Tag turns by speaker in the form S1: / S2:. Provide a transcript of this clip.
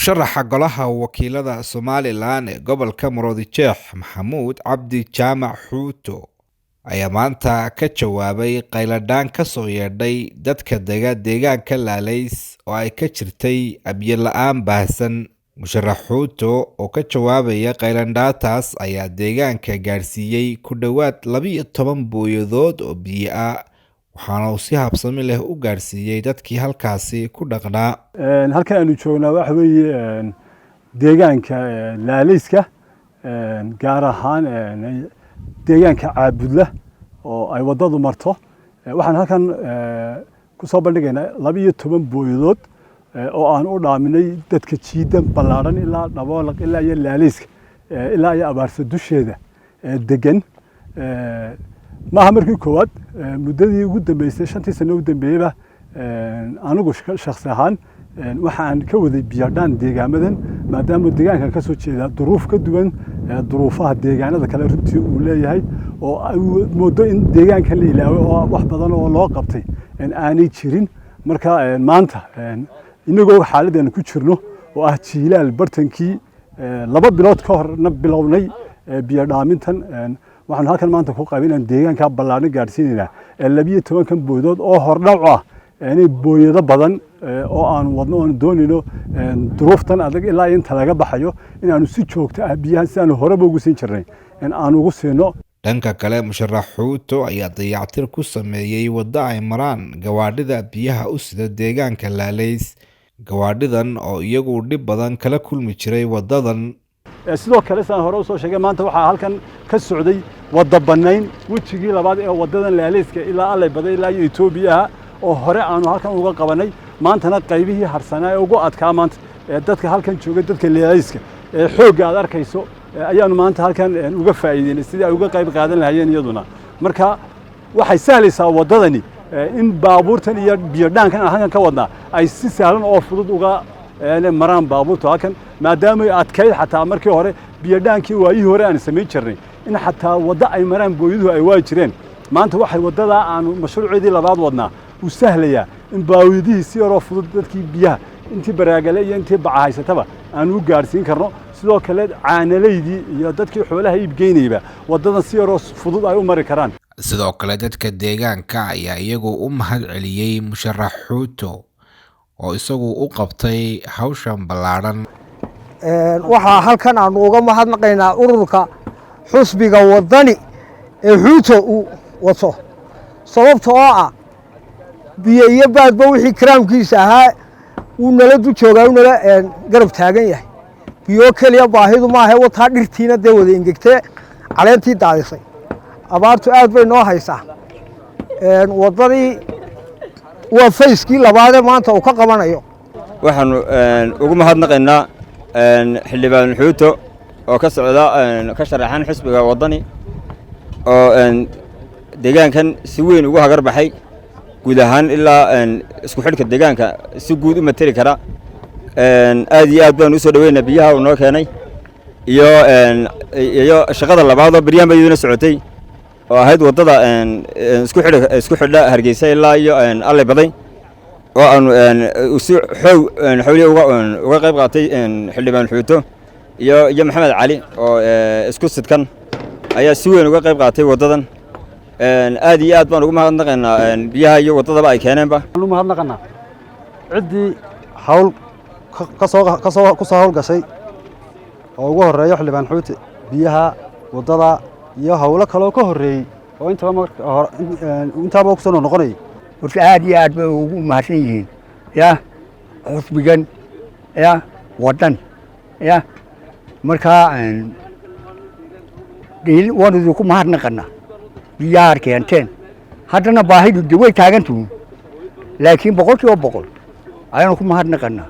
S1: musharaxa golaha wakiilada Somaliland ee gobolka Murudijeex Maxamuud Cabdi Jaamac Xuuto ayaa maanta ka jawaabay qayladhaan ka soo yeedhay dadka deegaanka Laalays oo ay ka jirtay abiyo la'aan baahsan. Musharax Xuuto oo ka jawaabaya qayladhaantaas ayaa deegaanka gaarsiiyay ku dhawaad 12 booyadood oo biyo ah, waxaana uu si habsami leh u gaarsiiyay dadkii halkaasi ku dhaqnaa.
S2: halkan aanu joognaa waxa weeye deegaanka Laalayska gaar ahaan deegaanka Caabudla oo ay wadadu marto. waxaan halkan ku soo bandhigaynaa 12 booyadood oo aan u dhaaminay dadka jiidan ballaaran ilaa Dhaboolaq ilaa iyo Laalayska ilaa iyo abaarsa dusheeda degan. maaha markii koowaad muddadii ugu dambeysay 5 sano ugu dambeeyay anigu shakhsi ahaan waxaan ka waday biyadhaan deegaamadan maadaama deegaanka ka soo jeeda duruuf ka duwan duruufaha deegaanada kale runtii uu leeyahay oo moodo in deegaanka la ilaawo oo wax badan oo loo qabtay aanay jirin. marka maanta inagoo xaaladdan ku jirno oo ah jiilaal bartankii 2 bilood ka horna bilownay biyadhaamintan waxaan halkan maanta ku qaybinaan deegaanka ballaaran gaarsiinayna 12 booyadood oo hordhac ah inay booyado badan oo aan wadno oo doonino duruuftan adag ilaa inta laga baxayo inaanu si joogto ah biyaha si aan horeba ugu siin jirnay aan ugu siino.
S1: dhanka kale musharax Xuuto ayaa dayactir ku sameeyay waddo ay maraan gawaadhida biyaha u sida deegaanka Laalays. gawaadhidan oo iyagu dhib badan kala kulmi jiray wadadan.
S2: sidoo kale saan hore u soo sheegay maanta waxaa halkan ka socday waddo banayn wajigii labaad ee wadadan Laalayska ilaa Allay Baday ilaa Itoobiya oo hore aanu halkan uga qabanay. maantana qaybihii harsanaa ee ugu adkaa maanta dadka halkan jooga dadka Laalayska xoogga aad arkayso ayaanu maanta halkan uga faa'iideynay sidii ay uga qayb qaadan lahaayeen iyaduna. marka waxay sahlaysaa wadadani in baabuurtan iyo biyadhaankan halkan ka wadnaa ay si sahlan oo fudud uga maraan baabuurta halkan maadaama ay adkayd xataa markii hore biyadhaankii waayihii hore aan samayn jirnay in xataa waddo ay maraan booyaduhu ay waa jireen. maanta waxay waddadaa aanu mashruuceedii labaad wadnaa u sahlayaa in booyadihii si yaroo fudud dadkii biyaha intii baraagale iyo intii baca haysataba aanu u gaarsiin karno. sidoo kale caanalaydii iyo dadkii xoolaha iibgeynayba waddadan si yaroo fudud ay u mari karaan.
S1: sidoo kale dadka deegaanka ayaa iyagu u mahad celiyey musharax Xuuto oo isagu u qabtay hawshan ballaaran.
S3: waxaa halkan aanu uga mahadnaqaynaa ururka xusbiga wadani ee Xuuto uu wato sababtoo ah biyo iyo baadba wixii karaamkiisa ahaa uu nala du joogaa uu nala garab taagan yahay. biyo kaliya baahidu maaha wataa dhirtiina dee wada ingegtee caleentii daadisay. abaartu aad bay noo haysaa. wadadii waa fayskii labaad ee maanta uu ka qabanayo.
S4: waxaanu ugu mahadnaqaynaa xildhibaan Xuuto oo ka socda ka sharaxan xisbiga wadani oo deegaankan si weyn ugu hagar baxay guud ahaan ilaa isku xidhka deegaanka si guud u matali kara. aad iyo aad baan u soo dhaweynaa biyaha uu noo keenay iyo shaqada labaad oo baryahan bayaduna socotay oo ahayd waddada isku xidha Hargeysa ilaa iyo Allay Baday oo aanu si xawli uga qayb qaatay xildhibaan Xuuto iyo Maxamed Cali oo isku sidkan ayaa si weyn uga qayb qaatay waddadan. aad iyo aad baan ugu mahadnaqaynaa biyaha iyo waddadaba ay keeneenba.
S2: ugu mahadnaqaynaa ciddii hawl ka soo hawl gashay oo ugu horeeyo xildhibaan Xuuto biyaha waddada iyo hawlo kale oo ka horeeyay oo intaba ku soo noqonay.
S5: horta aad iyo aad bay ugu mahadsan yihiin xusbigan waddan markaa waanu idinku mahadnaqanaa biyaha keenteen. haddana baahidu way taagantuun laakiin 100% ayaanu ku mahadnaqanaa.